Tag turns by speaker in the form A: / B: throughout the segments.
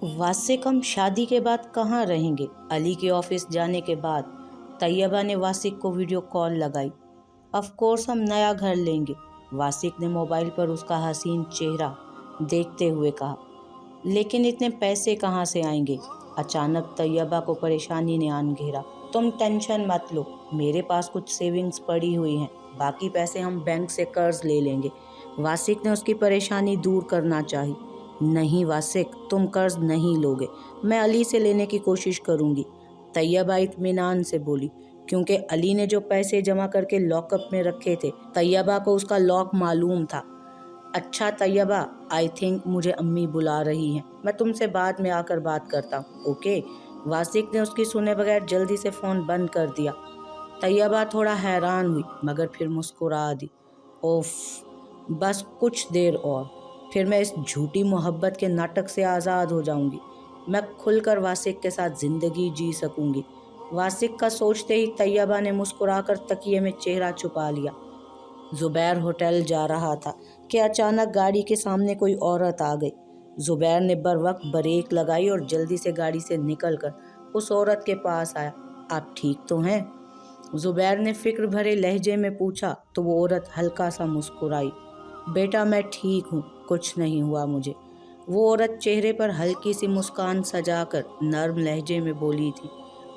A: वासिक हम शादी के बाद कहाँ रहेंगे। अली के ऑफिस जाने के बाद तैयबा ने वासिक को वीडियो कॉल लगाई। ऑफ कोर्स हम नया घर लेंगे। वासिक ने मोबाइल पर उसका हसीन चेहरा देखते हुए कहा। लेकिन इतने पैसे कहाँ से आएंगे। अचानक तैयबा को परेशानी ने आन घेरा। तुम टेंशन मत लो, मेरे पास कुछ सेविंग्स पड़ी हुई हैं, बाकी पैसे हम बैंक से कर्ज ले लेंगे। वासिक ने उसकी परेशानी दूर करना चाही। नहीं वासिक, तुम कर्ज नहीं लोगे, मैं अली से लेने की कोशिश करूंगी। तैयबा इत्मीनान से बोली, क्योंकि अली ने जो पैसे जमा करके लॉकअप में रखे थे, तैयबा को उसका लॉक मालूम था। अच्छा तैयबा, आई थिंक मुझे अम्मी बुला रही हैं, मैं तुमसे बाद में आकर बात करता हूँ, ओके। वासिक ने उसकी सुने बगैर जल्दी से फ़ोन बंद कर दिया। तैयबा थोड़ा हैरान हुई मगर फिर मुस्कुरा दी। ओफ, बस कुछ देर और, फिर मैं इस झूठी मोहब्बत के नाटक से आज़ाद हो जाऊंगी। मैं खुलकर वासिक के साथ ज़िंदगी जी सकूंगी। वासिक का सोचते ही तैयबा ने मुस्कुराकर तकिए में चेहरा छुपा लिया। ज़ुबैर होटल जा रहा था कि अचानक गाड़ी के सामने कोई औरत आ गई। ज़ुबैर ने बरवक्त ब्रेक लगाई और जल्दी से गाड़ी से निकलकर उस औरत के पास आया। आप ठीक तो हैं? ज़ुबैर ने फिक्र भरे लहजे में पूछा तो वो औरत हल्का सा मुस्कुराई। बेटा मैं ठीक हूँ, कुछ नहीं हुआ मुझे। वो औरत चेहरे पर हल्की सी मुस्कान सजाकर नर्म लहजे में बोली थी,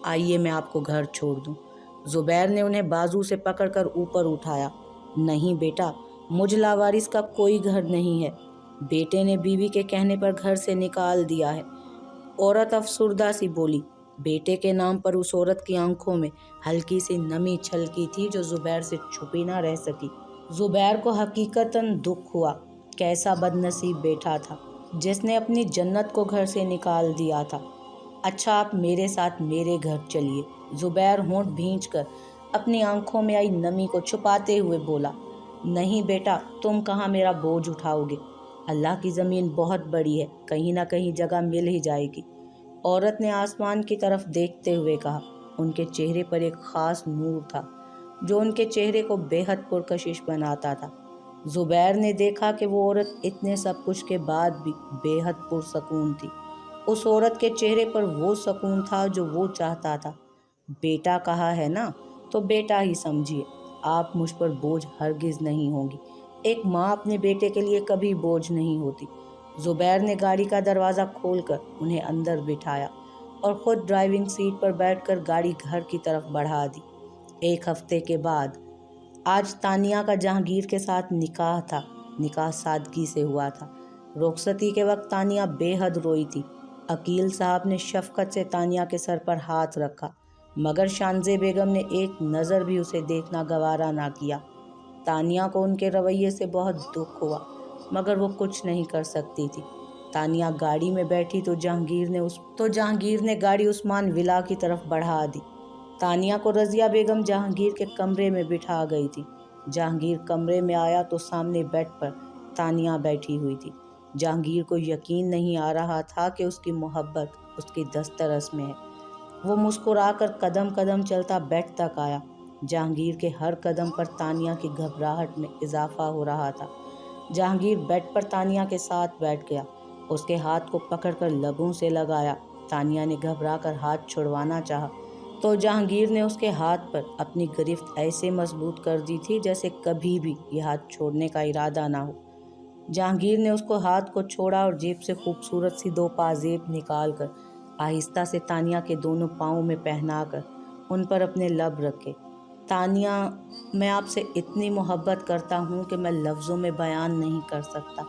A: आइए मैं आपको घर छोड़ दूँ। ज़ुबैर ने उन्हें बाजू से पकड़कर ऊपर उठाया। नहीं बेटा, मुझ लावारिस का कोई घर नहीं है, बेटे ने बीवी के कहने पर घर से निकाल दिया है। औरत अफसुर्दा सी बोली। बेटे के नाम पर उस औरत की आंखों में हल्की सी नमी छलकी थी जो ज़ुबैर से छुपी ना रह सकी। ज़ुबैर को हकीकतन दुख हुआ। कैसा बदनसीब बेटा था जिसने अपनी जन्नत को घर से निकाल दिया था। अच्छा आप मेरे साथ मेरे घर चलिए। ज़ुबैर होंठ भींचकर अपनी आंखों में आई नमी को छुपाते हुए बोला। नहीं बेटा, तुम कहाँ मेरा बोझ उठाओगे। अल्लाह की ज़मीन बहुत बड़ी है, कहीं ना कहीं जगह मिल ही जाएगी। औरत ने आसमान की तरफ देखते हुए कहा। उनके चेहरे पर एक ख़ास नूर था जो उनके चेहरे को बेहद पुरकशिश बनाता था। ज़ुबैर ने देखा कि वो औरत इतने सब कुछ के बाद भी बेहद पुरसकून थी। उस औरत के चेहरे पर वो सुकून था जो वो चाहता था। बेटा कहा है ना, तो बेटा ही समझिए। आप मुझ पर बोझ हरगिज़ नहीं होंगी। एक माँ अपने बेटे के लिए कभी बोझ नहीं होती। ज़ुबैर ने गाड़ी का दरवाज़ा खोलकर उन्हें अंदर बिठाया और ख़ुद ड्राइविंग सीट पर बैठकर गाड़ी घर की तरफ बढ़ा दी। एक हफ्ते के बाद आज तानिया का जहांगीर के साथ निकाह था। निकाह सादगी से हुआ था। रुखसती के वक्त तानिया बेहद रोई थी। अकील साहब ने शफकत से तानिया के सर पर हाथ रखा मगर शानज़े बेगम ने एक नज़र भी उसे देखना गवारा ना किया। तानिया को उनके रवैये से बहुत दुख हुआ मगर वो कुछ नहीं कर सकती थी। तानिया गाड़ी में बैठी तो जहांगीर ने गाड़ी उस्मान विला की तरफ बढ़ा दी। तानिया को रज़िया बेगम जहांगीर के कमरे में बिठा गई थी। जहांगीर कमरे में आया तो सामने बेड पर तानिया बैठी हुई थी। जहांगीर को यकीन नहीं आ रहा था कि उसकी मोहब्बत उसकी दस्तरस में है। वो मुस्कुराकर कदम कदम चलता बेड तक आया। जहांगीर के हर कदम पर तानिया की घबराहट में इजाफा हो रहा था। जहांगीर बेड पर तानिया के साथ बैठ गया। उसके हाथ को पकड़कर लबों से लगाया। तानिया ने घबराकर हाथ छुड़वाना चाहा तो जहांगीर ने उसके हाथ पर अपनी गिरफ्त ऐसे मजबूत कर दी थी जैसे कभी भी ये हाथ छोड़ने का इरादा ना हो। जहांगीर ने उसको हाथ को छोड़ा और जेब से खूबसूरत सी 2 पाजेब निकाल कर आहिस्ता से तानिया के दोनों पाँवों में पहनाकर उन पर अपने लब रखे। तानिया, मैं आपसे इतनी मोहब्बत करता हूँ कि मैं लफ्ज़ों में बयान नहीं कर सकता।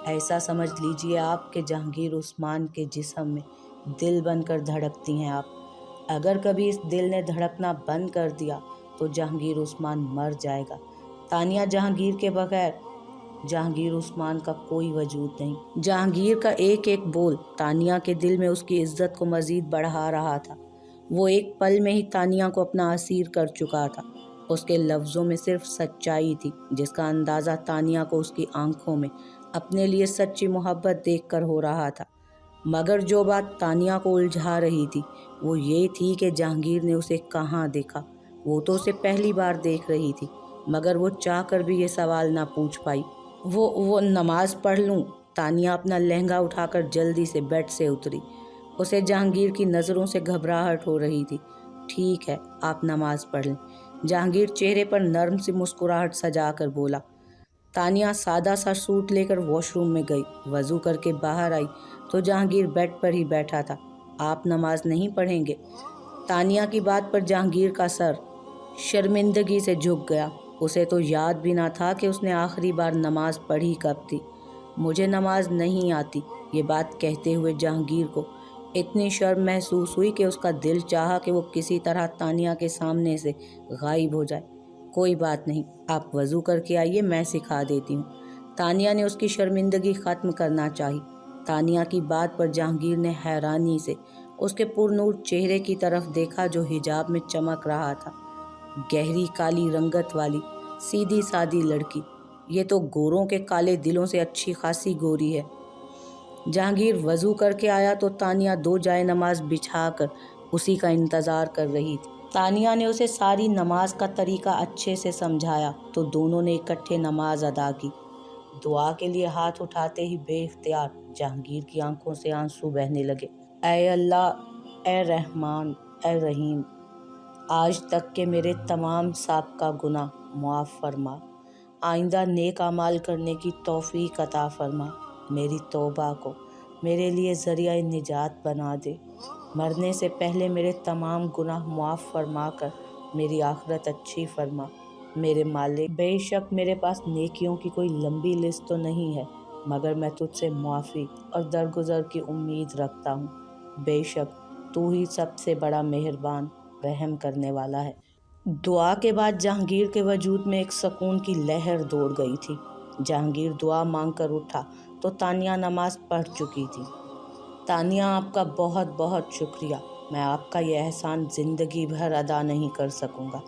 A: ऐसा समझ लीजिए आप कि जहांगीर उस्मान के जिस्म में दिल बनकर धड़कती हैं आप। अगर कभी इस दिल ने धड़कना बंद कर दिया तो जहांगीर उस्मान मर जाएगा। तानिया, जहांगीर के बगैर जहांगीर उस्मान का कोई वजूद नहीं। जहांगीर का एक एक बोल तानिया के दिल में उसकी इज्जत को मज़ीद बढ़ा रहा था। वो एक पल में ही तानिया को अपना असीर कर चुका था। उसके लफ्ज़ों में सिर्फ सच्चाई थी जिसका अंदाज़ा तानिया को उसकी आंखों में अपने लिए सच्ची मोहब्बत देखकर हो रहा था। मगर जो बात तानिया को उलझा रही थी वो ये थी कि जहांगीर ने उसे कहाँ देखा। वो तो उसे पहली बार देख रही थी मगर वो चाह कर भी ये सवाल ना पूछ पाई। वो नमाज पढ़ लूँ, तानिया अपना लहंगा उठाकर जल्दी से बेड से उतरी। उसे जहांगीर की नज़रों से घबराहट हो रही थी। ठीक है, आप नमाज पढ़ लें, जहांगीर चेहरे पर नर्म सी मुस्कुराहट सजा कर बोला। तानिया सादा सा सूट लेकर वॉशरूम में गई। वज़ू करके बाहर आई तो जहांगीर बेड पर ही बैठा था। आप नमाज नहीं पढ़ेंगे? तानिया की बात पर जहांगीर का सर शर्मिंदगी से झुक गया। उसे तो याद भी ना था कि उसने आखिरी बार नमाज पढ़ी कब थी। मुझे नमाज नहीं आती, ये बात कहते हुए जहांगीर को इतनी शर्म महसूस हुई कि उसका दिल चाहा कि वो किसी तरह तानिया के सामने से गायब हो जाए। कोई बात नहीं, आप वज़ू करके आइए, मैं सिखा देती हूँ। तानिया ने उसकी शर्मिंदगी ख़त्म करना चाही। तानिया की बात पर जहांगीर ने हैरानी से उसके पुरनूर चेहरे की तरफ देखा जो हिजाब में चमक रहा था। गहरी काली रंगत वाली सीधी सादी लड़की, ये तो गोरों के काले दिलों से अच्छी खासी गोरी है। जहांगीर वज़ू करके आया तो तानिया दो जाए नमाज बिछाकर उसी का इंतज़ार कर रही थी। तानिया ने उसे सारी नमाज का तरीका अच्छे से समझाया तो दोनों ने इकट्ठे नमाज अदा की। दुआ के लिए हाथ उठाते ही बेइख्तियार जहांगीर की आंखों से आंसू बहने लगे। ऐ अल्लाह, ऐ रहमान, ऐ रहीम, आज तक के मेरे तमाम साबका गुनाह मुआफ़ फरमा। आइंदा नेक अमाल करने की तौफीक अता फरमा। मेरी तौबा को मेरे लिए ज़रिया निजात बना दे। मरने से पहले मेरे तमाम गुनाह मुआफ़ फरमा कर मेरी आखिरत अच्छी फरमा। मेरे मालिक, बेशक मेरे पास नेकियों की कोई लंबी लिस्ट तो नहीं है, मगर मैं तुझसे मुआफ़ी और दरगुजर की उम्मीद रखता हूँ। बेशक तू ही सबसे बड़ा मेहरबान रहम करने वाला है। दुआ के बाद जहांगीर के वजूद में एक सुकून की लहर दौड़ गई थी। जहांगीर दुआ मांगकर उठा तो तानिया नमाज पढ़ चुकी थी। तानिया, आपका बहुत बहुत शुक्रिया। मैं आपका यह एहसान ज़िंदगी भर अदा नहीं कर सकूँगा।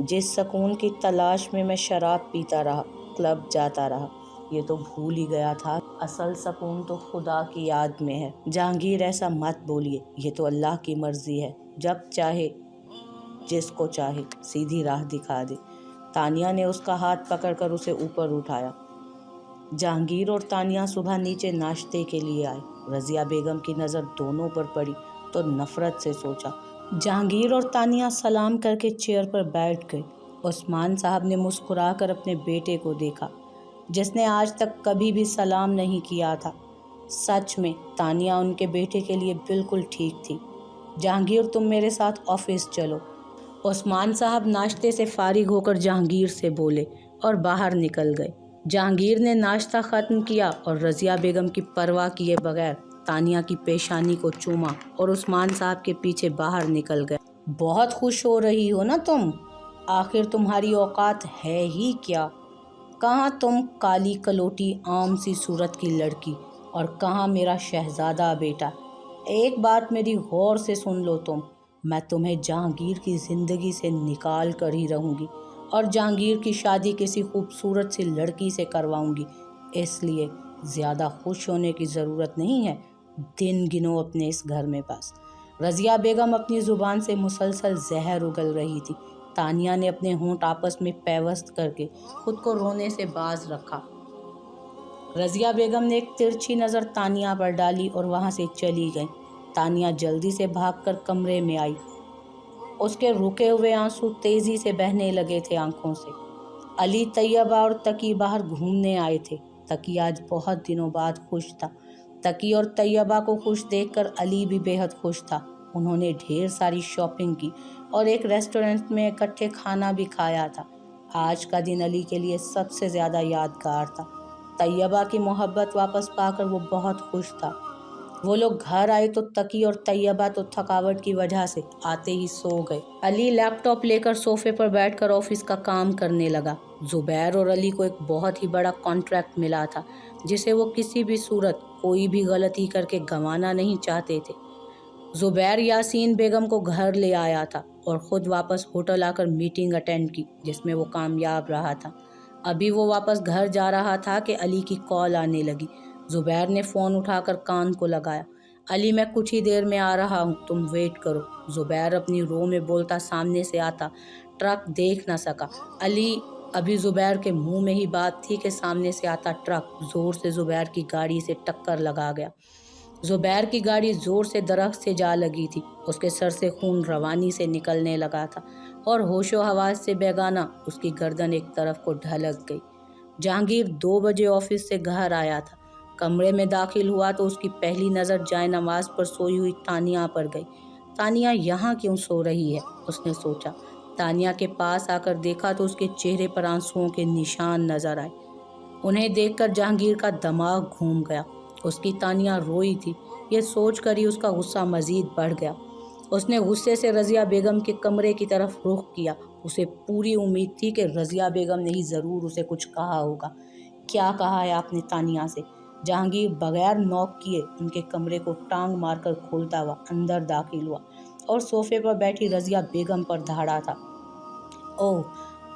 A: जिस सुकून की तलाश में मैं शराब पीता रहा, क्लब जाता रहा, ये तो भूल ही गया था असल सुकून तो खुदा की याद में है। जहांगीर, ऐसा मत बोलिए, ये तो अल्लाह की मर्ज़ी है, जब चाहे जिसको चाहे सीधी राह दिखा दे। तानिया ने उसका हाथ पकड़कर उसे ऊपर उठाया। जहांगीर और तानिया सुबह नीचे नाश्ते के लिए आए। रज़िया बेगम की नज़र दोनों पर पड़ी तो नफ़रत से सोचा। जहांगीर और तानिया सलाम करके चेयर पर बैठ गए। उस्मान साहब ने मुस्कुराकर अपने बेटे को देखा, जिसने आज तक कभी भी सलाम नहीं किया था। सच में तानिया उनके बेटे के लिए बिल्कुल ठीक थी। जहांगीर, तुम मेरे साथ ऑफिस चलो। उस्मान साहब नाश्ते से फारिग होकर जहांगीर से बोले और बाहर निकल गए। जहांगीर ने नाश्ता ख़त्म किया और रज़िया बेगम की परवाह किए बगैर तानिया की पेशानी को चूमा और उस्मान साहब के पीछे बाहर निकल गए। बहुत खुश हो रही हो ना तुम? आखिर तुम्हारी औकात है ही क्या? कहाँ तुम काली कलोटी आम सी सूरत की लड़की और कहाँ मेरा शहज़ादा बेटा। एक बात मेरी गौर से सुन लो तुम, मैं तुम्हें जहांगीर की ज़िंदगी से निकाल कर ही रहूँगी और जहांगीर की शादी किसी खूबसूरत सी लड़की से करवाऊँगी। इसलिए ज़्यादा खुश होने की ज़रूरत नहीं है। दिन गिनो अपने इस घर में बस। रज़िया बेगम अपनी ज़ुबान से मुसलसल जहर उगल रही थी। तानिया ने अपने होंठ आपस में पैवस्त करके खुद को रोने से बाज रखा। रज़िया बेगम ने एक तिरछी नज़र तानिया पर डाली और वहाँ से चली गई। तानिया जल्दी से भागकर कमरे में आई। उसके रुके हुए आंसू तेज़ी से बहने लगे थे आंखों से। अली, तैयबा और तकी बाहर घूमने आए थे। तकी आज बहुत दिनों बाद खुश था। तकी और तैयबा को खुश देखकर अली भी बेहद खुश था। उन्होंने ढेर सारी शॉपिंग की और एक रेस्टोरेंट में इकट्ठे खाना भी खाया था। आज का दिन अली के लिए सबसे ज़्यादा यादगार था। तैयबा की मोहब्बत वापस पाकर वो बहुत खुश था। वो लोग घर आए तो तकी और तैयबा तो थकावट की वजह से आते ही सो गए। अली लैपटॉप लेकर सोफे पर बैठकर ऑफिस का काम करने लगा। ज़ुबैर और अली को एक बहुत ही बड़ा कॉन्ट्रैक्ट मिला था जिसे वो किसी भी सूरत कोई भी गलती करके गंवाना नहीं चाहते थे। ज़ुबैर यासीन बेगम को घर ले आया था और ख़ुद वापस होटल आकर मीटिंग अटेंड की जिसमें वो कामयाब रहा था। अभी वो वापस घर जा रहा था कि अली की कॉल आने लगी। ज़ुबैर ने फ़ोन उठाकर कान को लगाया। अली, मैं कुछ ही देर में आ रहा हूँ, तुम वेट करो। ज़ुबैर अपनी रो में बोलता सामने से आता। ट्रक देख न सका। अली, ابھی زبیر کے منہ میں ہی بات تھی کہ سامنے سے آتا ٹرک زور سے زبیر کی گاڑی سے ٹکر لگا گیا۔ زبیر کی گاڑی زور سے درخت سے جا لگی تھی۔ اس کے سر سے خون روانی سے نکلنے لگا تھا اور ہوش و حواس سے بیگانہ اس کی گردن ایک طرف کو ڈھلک گئی۔ جہانگیر 2 بجے آفس سے گھر آیا تھا۔ کمرے میں داخل ہوا تو اس کی پہلی نظر جائے نماز پر سوئی ہوئی تانیہ پر گئی۔ تانیہ یہاں کیوں سو رہی ہے؟ اس نے سوچا۔ تانیہ کے پاس آ کر دیکھا تو اس کے چہرے پر آنسوؤں کے نشان نظر آئے۔ انہیں دیکھ کر جہانگیر کا دماغ گھوم گیا۔ اس کی تانیہ روئی تھی، یہ سوچ کر ہی اس کا غصہ مزید بڑھ گیا۔ اس نے غصے سے رضیہ بیگم کے کمرے کی طرف رخ کیا۔ اسے پوری امید تھی کہ رضیہ بیگم نے ہی ضرور اسے کچھ کہا ہوگا۔ کیا کہا ہے آپ نے تانیہ سے؟ جہانگیر بغیر نوک کیے ان کے کمرے کو ٹانگ مار کر کھولتا ہوا اندر داخل ہوا اور صوفے پر بیٹھی رضیہ بیگم پر دھاڑا تھا۔ اوہ،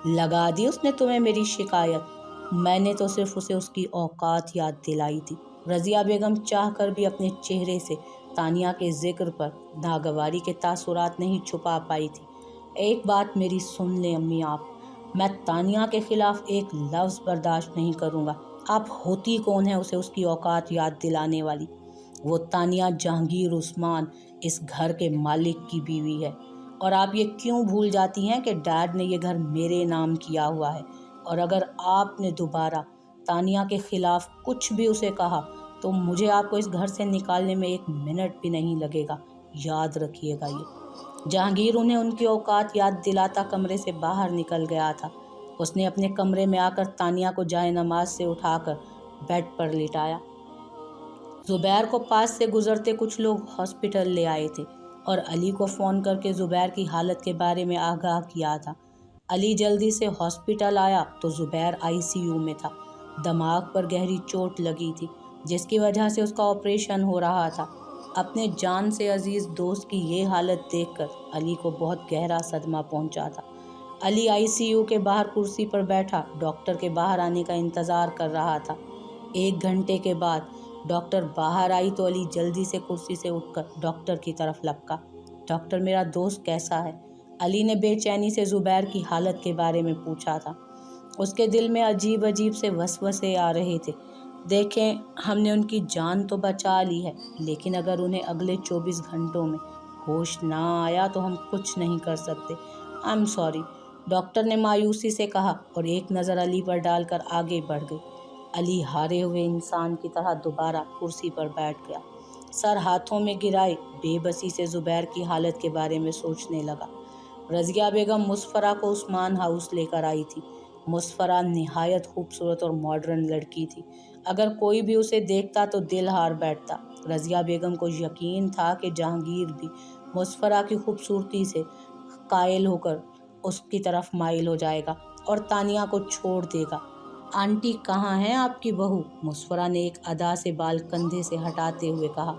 A: لگا دی اس نے تمہیں میری شکایت؟ میں نے تو صرف اسے اس کی اوقات یاد دلائی تھی۔ رضیہ بیگم چاہ کر بھی اپنے چہرے سے تانیہ کے ذکر پر ناگواری کے تاثرات نہیں چھپا پائی تھی۔ ایک بات میری سن لیں امی آپ، میں تانیہ کے خلاف ایک لفظ برداشت نہیں کروں گا۔ آپ ہوتی کون ہیں اسے اس کی اوقات یاد دلانے والی؟ وہ تانیہ جہانگیر عثمان اس گھر کے مالک کی بیوی ہے، اور آپ یہ کیوں بھول جاتی ہیں کہ ڈیڈ نے یہ گھر میرے نام کیا ہوا ہے، اور اگر آپ نے دوبارہ تانیہ کے خلاف کچھ بھی اسے کہا تو مجھے آپ کو اس گھر سے نکالنے میں 1 منٹ بھی نہیں لگے گا، یاد رکھیے گا یہ۔ جہانگیر انہیں ان کی اوقات یاد دلاتا کمرے سے باہر نکل گیا تھا۔ اس نے اپنے کمرے میں آ کر تانیہ کو جائے نماز سے اٹھا کر بیڈ پر لٹایا۔ زبیر کو پاس سے گزرتے کچھ لوگ ہاسپٹل لے آئے تھے اور علی کو فون کر کے زبیر کی حالت کے بارے میں آگاہ کیا تھا۔ علی جلدی سے ہاسپٹل آیا تو زبیر ICU میں تھا۔ دماغ پر گہری چوٹ لگی تھی جس کی وجہ سے اس کا آپریشن ہو رہا تھا۔ اپنے جان سے عزیز دوست کی یہ حالت دیکھ کر علی کو بہت گہرا صدمہ پہنچا تھا۔ علی ICU کے باہر کرسی پر بیٹھا ڈاکٹر کے باہر آنے کا انتظار کر رہا تھا۔ 1 گھنٹے کے بعد ڈاکٹر باہر آئی تو علی جلدی سے کرسی سے اٹھ کر ڈاکٹر کی طرف لپکا۔ ڈاکٹر، میرا دوست کیسا ہے؟ علی نے بے چینی سے زبیر کی حالت کے بارے میں پوچھا تھا۔ اس کے دل میں عجیب سے وسوسے آ رہے تھے۔ دیکھیں، ہم نے ان کی جان تو بچا لی ہے، لیکن اگر انہیں اگلے 24 گھنٹوں میں ہوش نہ آیا تو ہم کچھ نہیں کر سکتے۔ I'm sorry، ڈاکٹر نے مایوسی سے کہا اور ایک نظر علی پر ڈال کر آگے بڑھ گئی۔ علی ہارے ہوئے انسان کی طرح دوبارہ کرسی پر بیٹھ گیا۔ سر ہاتھوں میں گرائے بے بسی سے زبیر کی حالت کے بارے میں سوچنے لگا۔ رضیہ بیگم مسفرہ کو عثمان ہاؤس لے کر آئی تھی۔ مسفرہ نہایت خوبصورت اور ماڈرن لڑکی تھی۔ اگر کوئی بھی اسے دیکھتا تو دل ہار بیٹھتا۔ رضیہ بیگم کو یقین تھا کہ جہانگیر بھی مسفرہ کی خوبصورتی سے قائل ہو کر اس کی طرف مائل ہو جائے گا اور تانیہ کو چھوڑ دے گا۔ آنٹی کہاں ہیں آپ کی بہو؟ مسفرہ نے ایک ادا سے بال کندھے سے ہٹاتے ہوئے کہا۔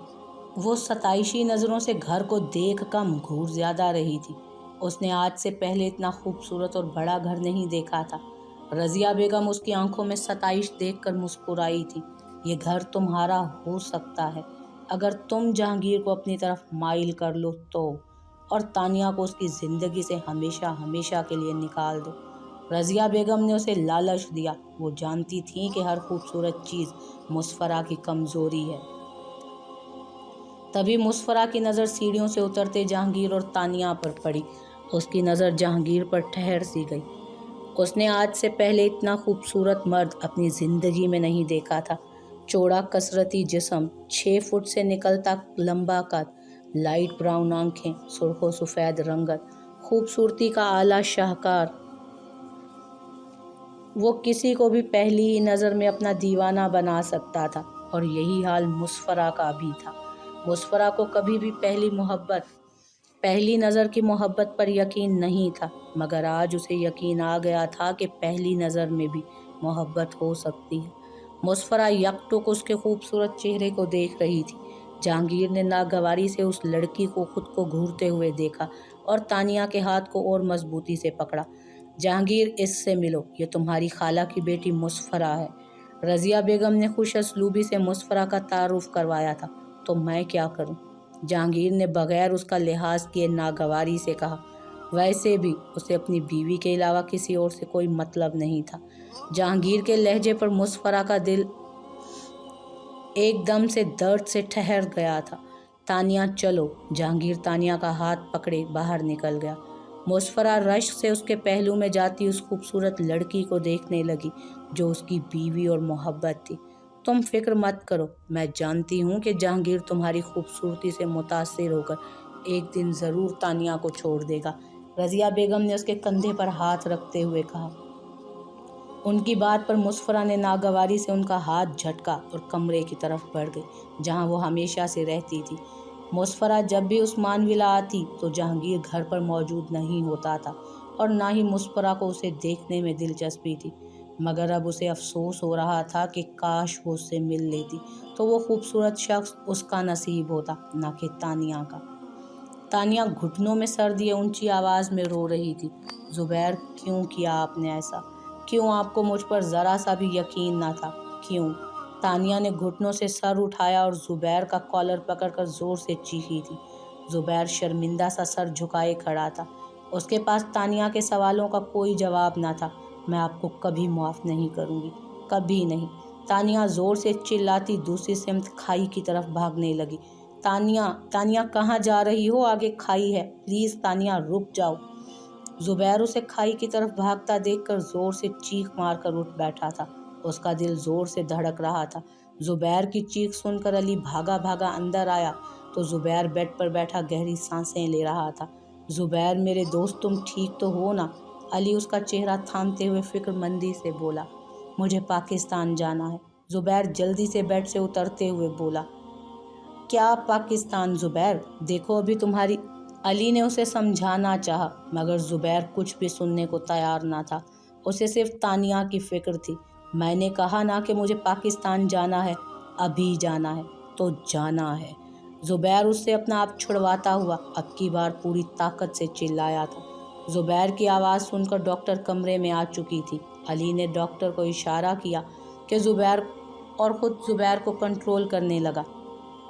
A: وہ ستائشی نظروں سے گھر کو دیکھ کم گھور زیادہ رہی تھی۔ اس نے آج سے پہلے اتنا خوبصورت اور بڑا گھر نہیں دیکھا تھا۔ رضیہ بیگم اس کی آنکھوں میں ستائش دیکھ کر مسکرائی تھی۔ یہ گھر تمہارا ہو سکتا ہے اگر تم جہانگیر کو اپنی طرف مائل کر لو تو، اور تانیہ کو اس کی زندگی سے ہمیشہ ہمیشہ کے لیے نکال دو۔ رضیہ بیگم نے اسے لالچ دیا۔ وہ جانتی تھیں کہ ہر خوبصورت چیز مسفرہ کی کمزوری ہے۔ تبھی مسفرہ کی نظر سیڑھیوں سے اترتے جہانگیر اور تانیہ پر پڑی۔ اس کی نظر جہانگیر پر ٹھہر سی گئی۔ اس نے آج سے پہلے اتنا خوبصورت مرد اپنی زندگی میں نہیں دیکھا تھا۔ چوڑا کسرتی جسم، 6 فٹ سے نکلتا لمبا قد، لائٹ براؤن آنکھیں، سرخ و سفید رنگت، خوبصورتی کا اعلیٰ شاہکار۔ وہ کسی کو بھی پہلی ہی نظر میں اپنا دیوانہ بنا سکتا تھا، اور یہی حال مسفرہ کا بھی تھا۔ مسفرہ کو کبھی بھی پہلی نظر کی محبت پر یقین نہیں تھا، مگر آج اسے یقین آ گیا تھا کہ پہلی نظر میں بھی محبت ہو سکتی ہے۔ مسفرہ یکٹک اس کے خوبصورت چہرے کو دیکھ رہی تھی۔ جہانگیر نے ناگواری سے اس لڑکی کو خود کو گھورتے ہوئے دیکھا اور تانیہ کے ہاتھ کو اور مضبوطی سے پکڑا۔ جہانگیر، اس سے ملو، یہ تمہاری خالہ کی بیٹی مسفرہ ہے۔ رضیہ بیگم نے خوش اسلوبی سے مسفرہ کا تعارف کروایا تھا۔ تو میں کیا کروں؟ جہانگیر نے بغیر اس کا لحاظ کیے ناگواری سے کہا۔ वैसे भी उसे अपनी बीवी के अलावा किसी और से कोई मतलब नहीं था। जहांगीर के लहजे पर मुस्फरा का दिल एकदम से दर्द से ठहर गया था। तानिया चलो। जहांगीर तानिया का हाथ पकड़े बाहर निकल गया। मुस्फरा रश्क से उसके पहलू में जाती उस खूबसूरत लड़की को देखने लगी जो उसकी बीवी और मोहब्बत थी। तुम फिक्र मत करो, मैं जानती हूँ कि जहांगीर तुम्हारी खूबसूरती से मुतासिर होकर एक दिन ज़रूर तानिया को छोड़ देगा। रज़िया बेगम ने उसके कंधे पर हाथ रखते हुए कहा। उनकी बात पर मुस्फरा ने नागवारी से उनका हाथ झटका और कमरे की तरफ बढ़ गई जहाँ वो हमेशा से रहती थी। मुस्फरा जब भी उस्मान विला आती तो जहांगीर घर पर मौजूद नहीं होता था और ना ही मुस्फरा को उसे देखने में दिलचस्पी थी, मगर अब उसे अफसोस हो रहा था कि काश वो उससे मिल लेती तो वो खूबसूरत शख्स उसका नसीब होता, ना कि तानिया का। तानिया घुटनों में सर दिए ऊंची आवाज़ में रो रही थी। ज़ुबैर, क्यों किया आपने ऐसा? क्यों आपको मुझ पर ज़रा सा भी यकीन ना था? क्यों? तानिया ने घुटनों से सर उठाया और ज़ुबैर का कॉलर पकड़कर ज़ोर से चीखी थी। ज़ुबैर शर्मिंदा सा सर झुकाए खड़ा था। उसके पास तानिया के सवालों का कोई जवाब ना था। मैं आपको कभी माफ़ नहीं करूँगी, कभी नहीं। तानिया ज़ोर से चिल्लाती दूसरी सिमत खाई की तरफ भागने लगी। तानिया, तानिया कहाँ जा रही हो? आगे खाई है, प्लीज़ तानिया रुक जाओ। ज़ुबैर उसे खाई की तरफ भागता देखकर ज़ोर से चीख मारकर उठ बैठा था। उसका दिल ज़ोर से धड़क रहा था। ज़ुबैर की चीख सुनकर अली भागा भागा अंदर आया तो ज़ुबैर बेड पर बैठा गहरी सांसें ले रहा था। ज़ुबैर मेरे दोस्त, तुम ठीक तो हो ना? अली उसका चेहरा थामते हुए फिक्रमंदी से बोला। मुझे पाकिस्तान जाना है। ज़ुबैर जल्दी से बेड से उतरते हुए बोला। क्या पाकिस्तान ज़ुबैर? देखो अभी तुम्हारी। अली ने उसे समझाना चाहा मगर ज़ुबैर कुछ भी सुनने को तैयार ना था। उसे सिर्फ तानिया की फ़िक्र थी। मैंने कहा ना कि मुझे पाकिस्तान जाना है, अभी जाना है तो जाना है। ज़ुबैर उससे अपना आप छुड़वाता हुआ अब की बार पूरी ताकत से चिल्लाया था। ज़ुबैर की आवाज़ सुनकर डॉक्टर कमरे में आ चुकी थी। अली ने डॉक्टर को इशारा किया कि ज़ुबैर और ख़ुद ज़ुबैर को कंट्रोल करने लगा।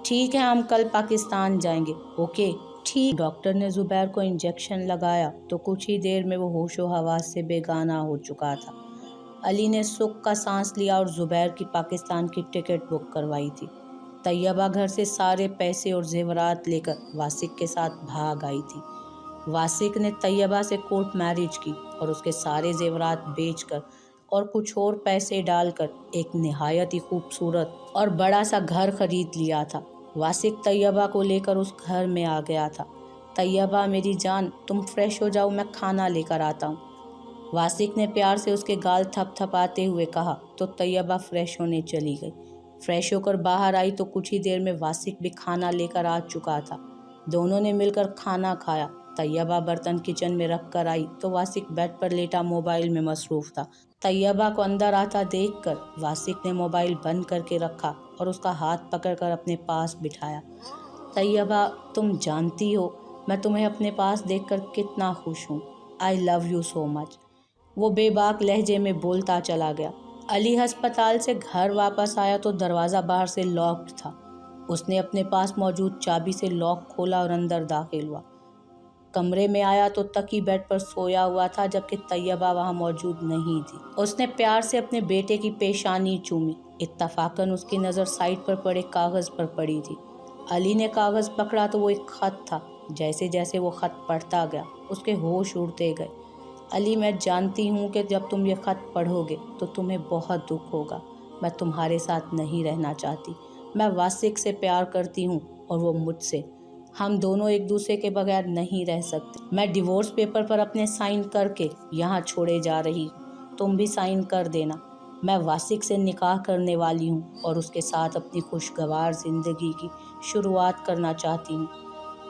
A: ठीक है, हम कल पाकिस्तान जाएंगे, ओके? ठीक। डॉक्टर ने ज़ुबैर को इंजेक्शन लगाया तो कुछ ही देर में वो होशो हवास से बेगाना हो चुका था। अली ने सुख का सांस लिया और ज़ुबैर की पाकिस्तान की टिकट बुक करवाई थी। तैयबा घर से सारे पैसे और जेवरात लेकर वासिक के साथ भाग आई थी। वासिक ने तैयबा से कोर्ट मैरिज की और उसके सारे जेवरात बेचकर और कुछ और पैसे डालकर एक निहायत ही खूबसूरत और बड़ा सा घर खरीद लिया था। वासिक तैयबा को लेकर उस घर में आ गया था। तैयबा मेरी जान, तुम फ्रेश हो जाओ, मैं खाना लेकर आता हूँ। वासिक ने प्यार से उसके गाल थपथपाते हुए कहा तो तैयबा फ्रेश होने चली गई। फ्रेश होकर बाहर आई तो कुछ ही देर में वासिक भी खाना लेकर आ चुका था। दोनों ने मिलकर खाना खाया। तैयबा बर्तन किचन में रख कर आई तो वासिक बेड पर लेटा मोबाइल में मसरूफ़ था। तैयबा को अंदर आता देखकर वासिक ने मोबाइल बंद करके रखा और उसका हाथ पकड़कर अपने पास बिठाया। तैयबा, तुम जानती हो मैं तुम्हें अपने पास देखकर कितना खुश हूँ। I love you so much. वो बेबाक लहजे में बोलता चला गया। अली अस्पताल से घर वापस आया तो दरवाज़ा बाहर से लॉक्ड था। उसने अपने पास मौजूद चाबी से लॉक खोला और अंदर दाखिल हुआ। कमरे में आया तो तकी बेड पर सोया हुआ था जबकि तैयबा वहाँ मौजूद नहीं थी। उसने प्यार से अपने बेटे की पेशानी चूमी। इत्तफाकन उसकी नज़र साइड पर पड़े कागज़ पर पड़ी थी। अली ने कागज़ पकड़ा तो वो एक ख़त था। जैसे जैसे वो ख़त पढ़ता गया उसके होश उड़ते गए। अली, मैं जानती हूँ कि जब तुम ये ख़त पढ़ोगे तो तुम्हें बहुत दुख होगा। मैं तुम्हारे साथ नहीं रहना चाहती। मैं वासिक से प्यार करती हूँ और वो मुझसे। हम दोनों एक दूसरे के बगैर नहीं रह सकते। मैं डिवोर्स पेपर पर अपने साइन करके यहाँ छोड़े जा रही हूँ, तुम भी साइन कर देना। मैं वासिक से निकाह करने वाली हूँ और उसके साथ अपनी खुशगवार ज़िंदगी की शुरुआत करना चाहती हूँ।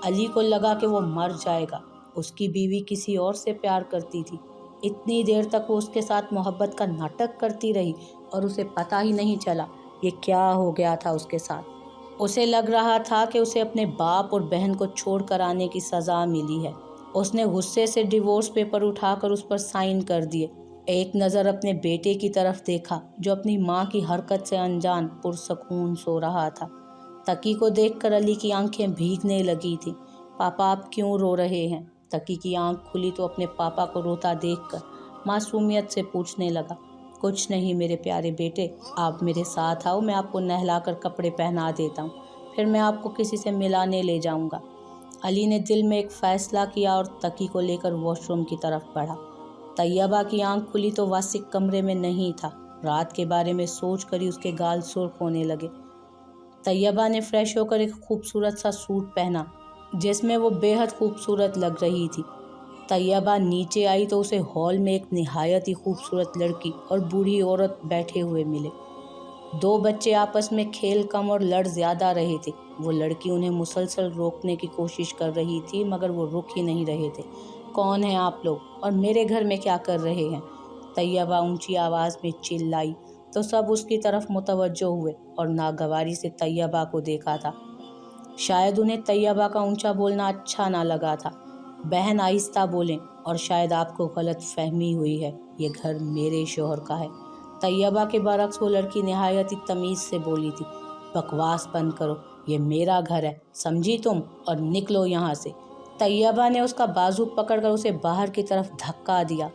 A: अली को लगा कि वो मर जाएगा। उसकी बीवी किसी और से प्यार करती थी। इतनी देर तक वो उसके साथ मोहब्बत का नाटक करती रही और उसे पता ही नहीं चला ये क्या हो गया था उसके साथ। उसे लग रहा था कि उसे अपने बाप और बहन को छोड़ कर आने की सज़ा मिली है। उसने गुस्से से डिवोर्स पेपर उठाकर उस पर साइन कर दिए। एक नज़र अपने बेटे की तरफ देखा जो अपनी माँ की हरकत से अनजान पुरसकून सो रहा था। तकी को देखकर अली की आंखें भीगने लगी थी। पापा, आप क्यों रो रहे हैं? तकी की आंख खुली तो अपने पापा को रोता देखकर मासूमियत से पूछने लगा, कुछ नहीं मेरे प्यारे बेटे, आप मेरे साथ आओ, मैं आपको नहलाकर कपड़े पहना देता हूँ, फिर मैं आपको किसी से मिलाने ले जाऊँगा। अली ने दिल में एक फ़ैसला किया और तकी को लेकर वॉशरूम की तरफ बढ़ा। तैयबा की आंख खुली तो वासिक कमरे में नहीं था। रात के बारे में सोच कर ही उसके गाल सुर्ख होने लगे। तैयबा ने फ्रेश होकर एक खूबसूरत सा सूट पहना जिसमें वो बेहद खूबसूरत लग रही थी। तैयबा नीचे आई तो उसे हॉल में एक निहायत ही खूबसूरत लड़की और बूढ़ी औरत बैठे हुए मिले। दो बच्चे आपस में खेल कम और लड़ ज़्यादा रहे थे। वो लड़की उन्हें मुसलसल रोकने की कोशिश कर रही थी मगर वो रुक ही नहीं रहे थे। कौन हैं आप लोग और मेरे घर में क्या कर रहे हैं? तैयबा ऊंची आवाज़ में चिल्लाई तो सब उसकी तरफ मुतवज्जो हुए और नागवारी से तैयबा को देखा था। शायद उन्हें तैयबा का ऊंचा बोलना अच्छा ना लगा था। बहन आहिस्ता बोलें और शायद आपको गलत फहमी हुई है, ये घर मेरे शोहर का है। तैयबा के बरक्स वो लड़की निहायत ही तमीज़ से बोली थी, बकवास बंद करो, ये मेरा घर है, समझी तुम, और निकलो यहाँ से। तैयबा ने उसका बाजू पकड़कर उसे बाहर की तरफ धक्का दिया।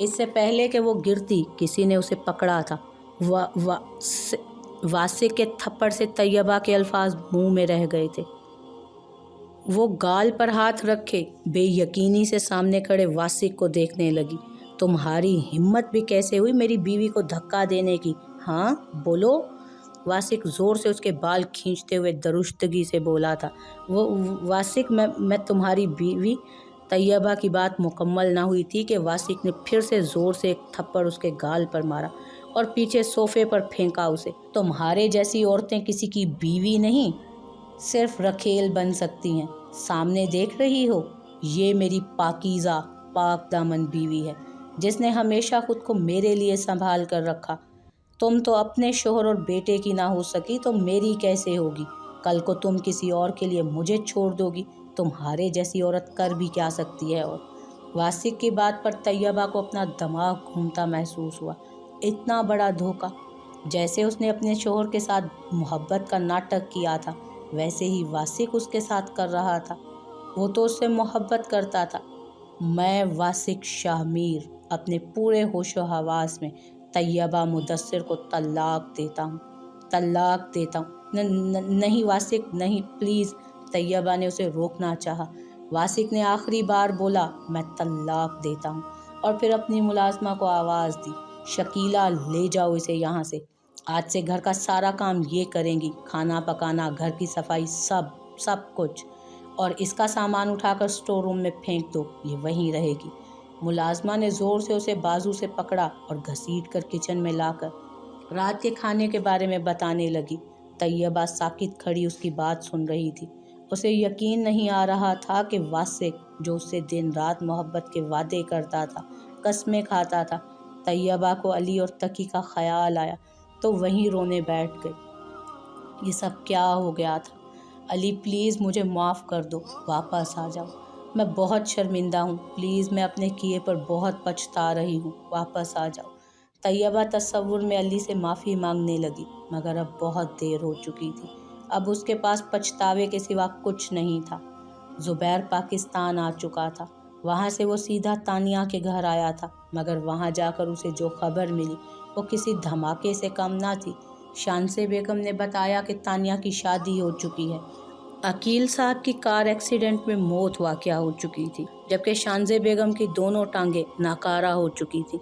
A: इससे पहले कि वो गिरती किसी ने उसे पकड़ा था। वासिक के थप्पड़ से तैयबा के अल्फाज मुंह में रह गए थे। वो गाल पर हाथ रखे बेयकीनी से सामने खड़े वासिक को देखने लगी। तुम्हारी हिम्मत भी कैसे हुई मेरी बीवी को धक्का देने की? हाँ बोलो। वासिक ज़ोर से उसके बाल खींचते हुए दरुस्तगी से बोला था। वो वासिक, मैं तुम्हारी बीवी। तैयबा की बात मुकम्मल ना हुई थी कि वासिक ने फिर से ज़ोर से एक थप्पड़ उसके गाल पर मारा और पीछे सोफे पर फेंका उसे। तुम्हारे जैसी औरतें किसी की बीवी नहीं, सिर्फ रखेल बन सकती हैं। सामने देख रही हो, ये मेरी पाकीज़ा पाक दामन बीवी है जिसने हमेशा खुद को मेरे लिए संभाल कर रखा। तुम तो अपने शोहर और बेटे की ना हो सकी तो मेरी कैसे होगी? कल को तुम किसी और के लिए मुझे छोड़ दोगी। तुम्हारे जैसी औरत कर भी क्या सकती है? और वासिक की बात पर तैयबा को अपना दिमाग घूमता महसूस हुआ। इतना बड़ा धोखा। जैसे उसने अपने शोहर के साथ मोहब्बत का नाटक किया था वैसे ही वासिक उसके साथ कर रहा था। वो तो उससे मोहब्बत करता था। मैं वासिक शाहमीर अपने पूरे होशो हवास में तैयबा मुदस्सिर को तलाक देता हूँ, तलाक देता हूँ। नहीं वासिक नहीं, प्लीज़। तैयबा ने उसे रोकना चाहा। वासिक ने आखिरी बार बोला, मैं तलाक देता हूँ, और फिर अपनी मुलाजमा को आवाज़ दी, शकीला ले जाओ इसे यहाँ से। आज से घर का सारा काम ये करेंगी, खाना पकाना, घर की सफाई, सब कुछ। और इसका सामान उठाकर स्टोर रूम में फेंक दो, ये वहीं रहेगी। मुलाजमा ने ज़ोर से उसे बाजू से पकड़ा और घसीट कर किचन में लाकर रात के खाने के बारे में बताने लगी। तैयबा साकित खड़ी उसकी बात सुन रही थी। उसे यकीन नहीं आ रहा था कि वासिक, जो उससे दिन रात मोहब्बत के वादे करता था, कस्में खाता था, तैयबा को अली और तकी का ख्याल आया तो वहीं रोने बैठ गई। ये सब क्या हो गया था? अली प्लीज़ मुझे माफ़ कर दो, वापस आ जाओ। मैं बहुत शर्मिंदा हूँ, प्लीज़, मैं अपने किए पर बहुत पछता रही हूँ, वापस आ जाओ। तैयबा तसव्वुर में अली से माफ़ी मांगने लगी मगर अब बहुत देर हो चुकी थी। अब उसके पास पछतावे के सिवा कुछ नहीं था। ज़ुबैर पाकिस्तान आ चुका था। वहाँ से वो सीधा तानिया के घर आया था मगर वहाँ जाकर उसे जो खबर मिली वो किसी धमाके से कम ना थी। शानसे बेगम ने बताया कि तानिया की शादी हो चुकी है। अकील साहब की कार एक्सीडेंट में मौत वाक़या हो चुकी थी जबकि शानसे बेगम की दोनों टांगें नाकारा हो चुकी थी।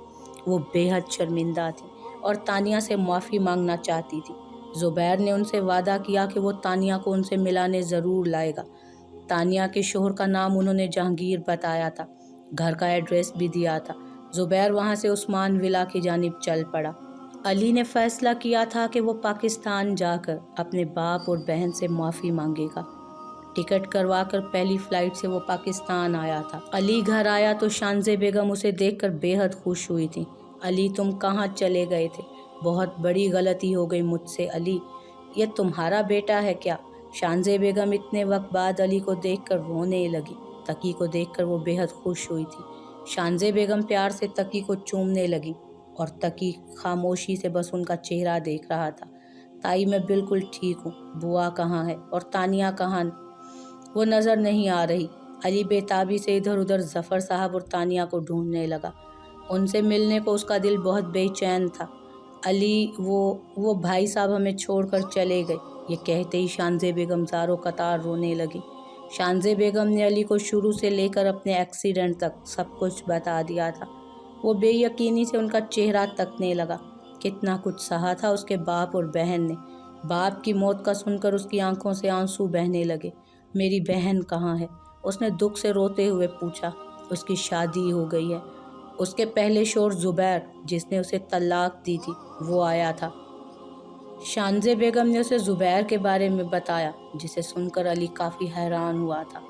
A: वो बेहद शर्मिंदा थी और तानिया से माफ़ी मांगना चाहती थी। ज़ुबैर ने उनसे वादा किया कि वो तानिया को उनसे मिलाने ज़रूर लाएगा। तानिया के शोहर का नाम उन्होंने जहांगीर बताया था, घर का एड्रेस भी दिया था। ज़ुबैर वहाँ से उस्मान विला की जानिब चल पड़ा। अली ने फैसला किया था कि वो पाकिस्तान जाकर अपने बाप और बहन से माफ़ी मांगेगा। टिकट करवाकर पहली फ़्लाइट से वो पाकिस्तान आया था। अली घर आया तो शानसे बेगम उसे देखकर बेहद खुश हुई थी। अली, तुम कहाँ चले गए थे? बहुत बड़ी गलती हो गई मुझसे अली, ये तुम्हारा बेटा है क्या? शानसे बेगम इतने वक्त बाद अली को देखकर रोने लगी। तकी को देखकर वो बेहद खुश हुई थी। शानसे बेगम प्यार से तकी को चूमने लगी और तकी खामोशी से बस उनका चेहरा देख रहा था। ताई, मैं बिल्कुल ठीक हूँ। बुआ कहाँ है और तानिया कहाँ? वो नज़र नहीं आ रही। अली बेताबी से इधर उधर जफ़र साहब और तानिया को ढूंढने लगा। उनसे मिलने को उसका दिल बहुत बेचैन था। अली वो भाई साहब हमें छोड़कर चले गए। ये कहते ही शानज़े बेगम ज़ारो कतार रोने लगी। शानज़े बेगम ने अली को शुरू से लेकर अपने एक्सीडेंट तक सब कुछ बता दिया था। वो बेयकीनी से उनका चेहरा तकने लगा। कितना कुछ सहा था उसके बाप और बहन ने। बाप की मौत का सुनकर उसकी आंखों से आंसू बहने लगे। मेरी बहन कहाँ है? उसने दुख से रोते हुए पूछा। उसकी शादी हो गई है। उसके पहले शोहर ज़ुबैर, जिसने उसे तलाक दी थी, वो आया था। शानज़े बेगम ने उसे ज़ुबैर के बारे में बताया, जिसे सुनकर अली काफ़ी हैरान हुआ था।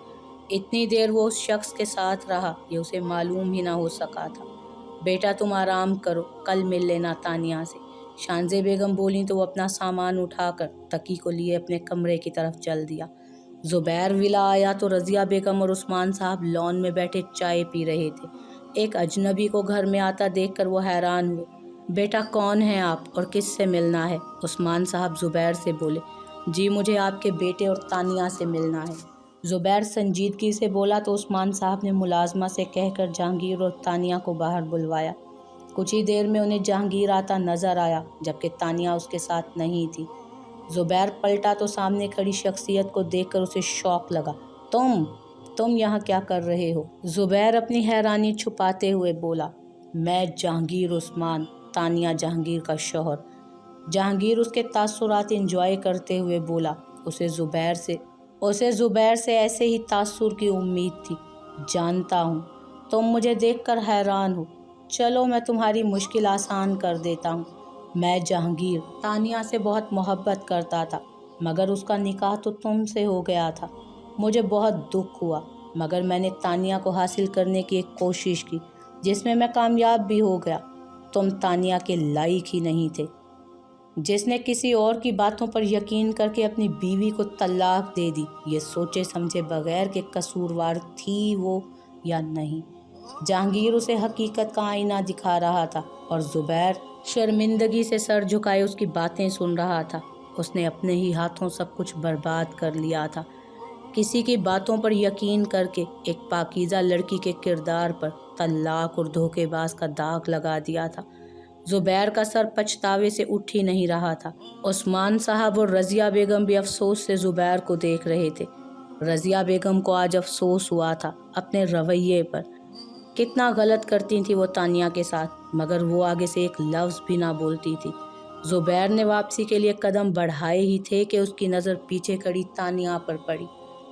A: इतनी देर वो उस शख्स के साथ रहा, ये उसे मालूम ही ना हो सका था। बेटा तुम आराम करो, कल मिल लेना तानिया से। शानज़े बेगम बोली तो वो अपना सामान उठाकर तकी को लिए अपने कमरे की तरफ चल दिया। ज़ुबैर विला आया तो रज़िया बेगम और उस्मान साहब लॉन में बैठे चाय पी रहे थे। एक अजनबी को घर में आता देखकर वो हैरान हुए। बेटा कौन है आप और किस से मिलना है? उस्मान साहब ज़ुबैर से बोले। जी मुझे आपके बेटे और तानिया से मिलना है। ज़ुबैर संजीदगी से बोला तो उस्मान साहब ने मुलाजमा से कहकर जहांगीर और तानिया को बाहर बुलवाया। कुछ ही देर में उन्हें जहांगीर आता नज़र आया, जबकि तानिया उसके साथ नहीं थी। ज़ुबैर पलटा तो सामने खड़ी शख्सियत को देखकर उसे शौक लगा। तुम यहाँ क्या कर रहे हो? ज़ुबैर अपनी हैरानी छुपाते हुए बोला। मैं जहांगीर उस्मान, तानिया जहांगीर का शौहर। जहांगीर उसके तासुरात एंजॉय करते हुए बोला। उसे ज़ुबैर से ऐसे ही तासुर की उम्मीद थी। जानता हूँ तुम मुझे देखकर हैरान हो। चलो मैं तुम्हारी मुश्किल आसान कर देता हूँ। मैं जहांगीर तानिया से बहुत मोहब्बत करता था, मगर उसका निकाह तो तुमसे हो गया था। मुझे बहुत दुख हुआ, मगर मैंने तानिया को हासिल करने की एक कोशिश की, जिसमें मैं कामयाब भी हो गया। तुम तानिया के लायक ही नहीं थे, जिसने किसी और की बातों पर यकीन करके अपनी बीवी को तलाक दे दी, ये सोचे समझे बगैर कि कसूरवार थी वो या नहीं। जहांगीर उसे हकीकत का आईना दिखा रहा था और ज़ुबैर शर्मिंदगी से सर झुकाए उसकी बातें सुन रहा था। उसने अपने ही हाथों सब कुछ बर्बाद कर लिया था। किसी की बातों पर यकीन करके एक पाकीज़ा लड़की के किरदार पर तलाक और धोखेबाज का दाग लगा दिया था। ज़ुबैर का सर पछतावे से उठ ही नहीं रहा था। उस्मान साहब और रज़िया बेगम भी अफसोस से ज़ुबैर को देख रहे थे। रज़िया बेगम को आज अफसोस हुआ था अपने रवैये पर। कितना गलत करती थी वो तानिया के साथ, मगर वो आगे से एक लफ्ज़ भी ना बोलती थी। ज़ुबैर ने वापसी के लिए कदम बढ़ाए ही थे कि उसकी नज़र पीछे खड़ी तानिया पर पड़ी।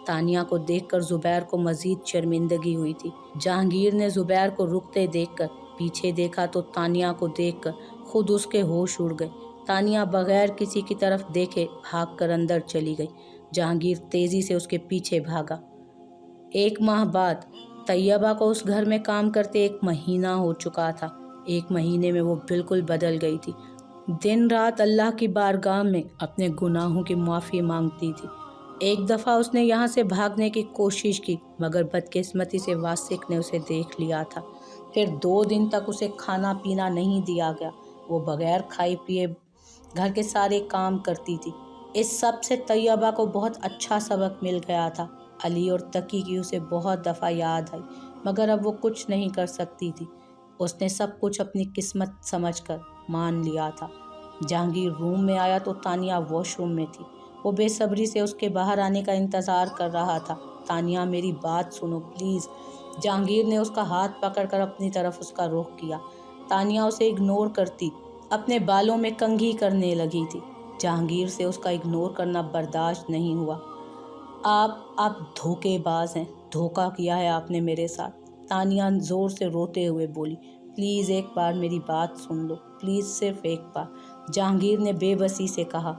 A: तानिया को देखकर ज़ुबैर को मज़ीद शर्मिंदगी हुई थी। जहांगीर ने ज़ुबैर को रुकते देखकर पीछे देखा तो तानिया को देखकर खुद उसके होश उड़ गए। तानिया बगैर किसी की तरफ देखे भागकर अंदर चली गई। जहांगीर तेज़ी से उसके पीछे भागा। 1 माह बाद तैयबा को उस घर में काम करते 1 महीना हो चुका था। 1 महीने में वो बिल्कुल बदल गई थी। दिन रात अल्लाह की बारगाह में अपने गुनाहों की माफ़ी मांगती थी। एक दफ़ा उसने यहाँ से भागने की कोशिश की, मगर बदकिस्मती से वासिक ने उसे देख लिया था। फिर 2 दिन तक उसे खाना पीना नहीं दिया गया। वो बगैर खाए पिए घर के सारे काम करती थी। इस सब से तैयबा को बहुत अच्छा सबक मिल गया था। अली और तकी की उसे बहुत दफ़ा याद आई, मगर अब वो कुछ नहीं कर सकती थी। उसने सब कुछ अपनी किस्मत समझकर मान लिया था। जहांगीर रूम में आया तो तानिया वॉशरूम में थी। वो बेसब्री से उसके बाहर आने का इंतज़ार कर रहा था। तानिया मेरी बात सुनो प्लीज़। जहांगीर ने उसका हाथ पकड़कर अपनी तरफ उसका रुख किया। तानिया उसे इग्नोर करती अपने बालों में कंघी करने लगी थी। जहांगीर से उसका इग्नोर करना बर्दाश्त नहीं हुआ। आप धोखेबाज हैं, धोखा किया है आपने मेरे साथ। तानिया ज़ोर से रोते हुए बोली। प्लीज़ एक बार मेरी बात सुन लो, प्लीज़ सिर्फ एक बार। जहांगीर ने बेबसी से कहा।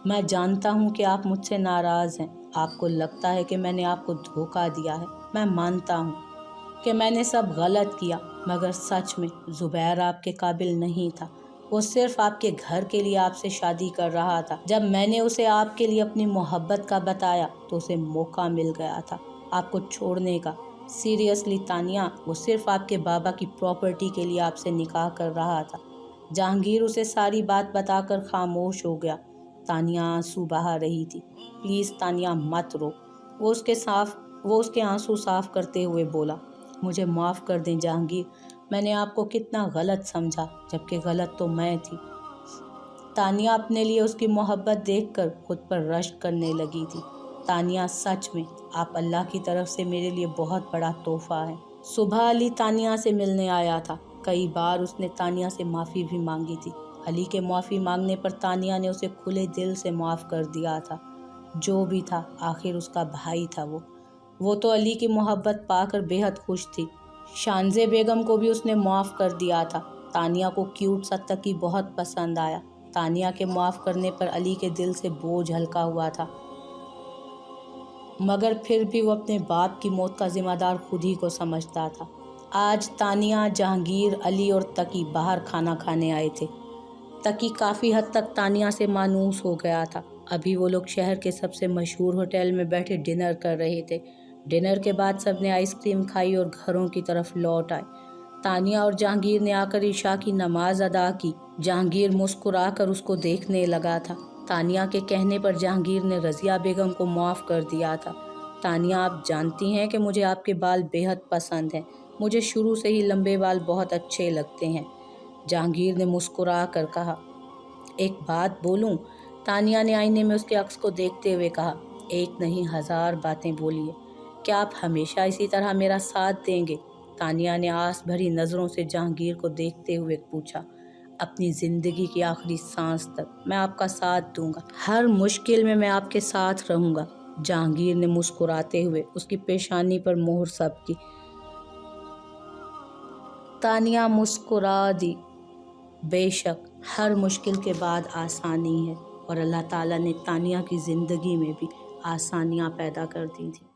A: मैं जानता हूँ कि आप मुझसे नाराज़ हैं। आपको लगता है कि मैंने आपको धोखा दिया है। मैं मानता हूँ कि मैंने सब गलत किया, मगर सच में ज़ुबैर आपके काबिल नहीं था। वो सिर्फ आपके घर के लिए आपसे शादी कर रहा था। जब मैंने उसे आपके लिए अपनी मोहब्बत का बताया तो उसे मौका मिल गया था आपको छोड़ने का। सीरियसली तानिया, वो सिर्फ आपके बाबा की प्रॉपर्टी के लिए आपसे निकाह कर रहा था। जहांगीर उसे सारी बात बताकर खामोश हो गया। तानिया आंसू बहा रही थी। प्लीज़ तानिया मत रो। वो उसके وہ اس کے آنسو صاف کرتے ہوئے بولا، مجھے معاف کر دیں جہانگیر، میں نے آپ کو کتنا غلط سمجھا، جبکہ غلط تو میں تھی۔ تانیہ اپنے لیے اس کی محبت دیکھ کر خود پر رشک کرنے لگی تھی۔ تانیہ، سچ میں آپ اللہ کی طرف سے میرے لیے بہت بڑا تحفہ ہیں۔ صبح علی تانیہ سے ملنے آیا تھا۔ کئی بار اس نے تانیہ سے معافی بھی مانگی تھی۔ علی کے معافی مانگنے پر تانیہ نے اسے کھلے دل سے معاف کر دیا تھا۔ جو بھی تھا، آخر اس کا بھائی تھا وہ تو علی کی محبت پا کر بے حد خوش تھی۔ شانزے بیگم کو بھی اس نے معاف کر دیا تھا۔ تانیہ کو کیوٹ سا تقی بہت پسند آیا۔ تانیہ کے معاف کرنے پر علی کے دل سے بوجھ ہلکا ہوا تھا، مگر پھر بھی وہ اپنے باپ کی موت کا ذمہ دار خود ہی کو سمجھتا تھا۔ آج تانیہ، جہانگیر، علی اور تقی باہر کھانا کھانے آئے تھے۔ تقی کافی حد تک تانیہ سے مانوس ہو گیا تھا۔ ابھی وہ لوگ شہر کے سب سے مشہور ہوٹل میں بیٹھے ڈنر کر رہے تھے۔ ڈنر کے بعد سب نے آئس کریم کھائی اور گھروں کی طرف لوٹ آئے۔ تانیہ اور جہانگیر نے آ کر عشاء کی نماز ادا کی۔ جہانگیر مسکرا کر اس کو دیکھنے لگا تھا۔ تانیہ کے کہنے پر جہانگیر نے رضیہ بیگم کو معاف کر دیا تھا۔ تانیہ، آپ جانتی ہیں کہ مجھے آپ کے بال بے حد پسند ہیں۔ مجھے شروع سے ہی لمبے بال بہت اچھے لگتے ہیں۔ جہانگیر نے مسکرا کر کہا۔ ایک بات بولوں؟ تانیہ نے آئینے میں اس کے عکس کو دیکھتے ہوئے کہا۔ ایک نہیں، 1000 باتیں بولیے۔ کیا آپ ہمیشہ اسی طرح میرا ساتھ دیں گے؟ تانیہ نے آس بھری نظروں سے جہانگیر کو دیکھتے ہوئے پوچھا۔ اپنی زندگی کی آخری سانس تک میں آپ کا ساتھ دوں گا۔ ہر مشکل میں آپ کے ساتھ رہوں گا۔ جہانگیر نے مسکراتے ہوئے اس کی پیشانی پر مہر سب کی۔ تانیہ مسکرا دی۔ بے شک ہر مشکل کے بعد آسانی ہے، اور اللہ تعالیٰ نے تانیہ کی زندگی میں بھی آسانیاں پیدا کر دی تھیں۔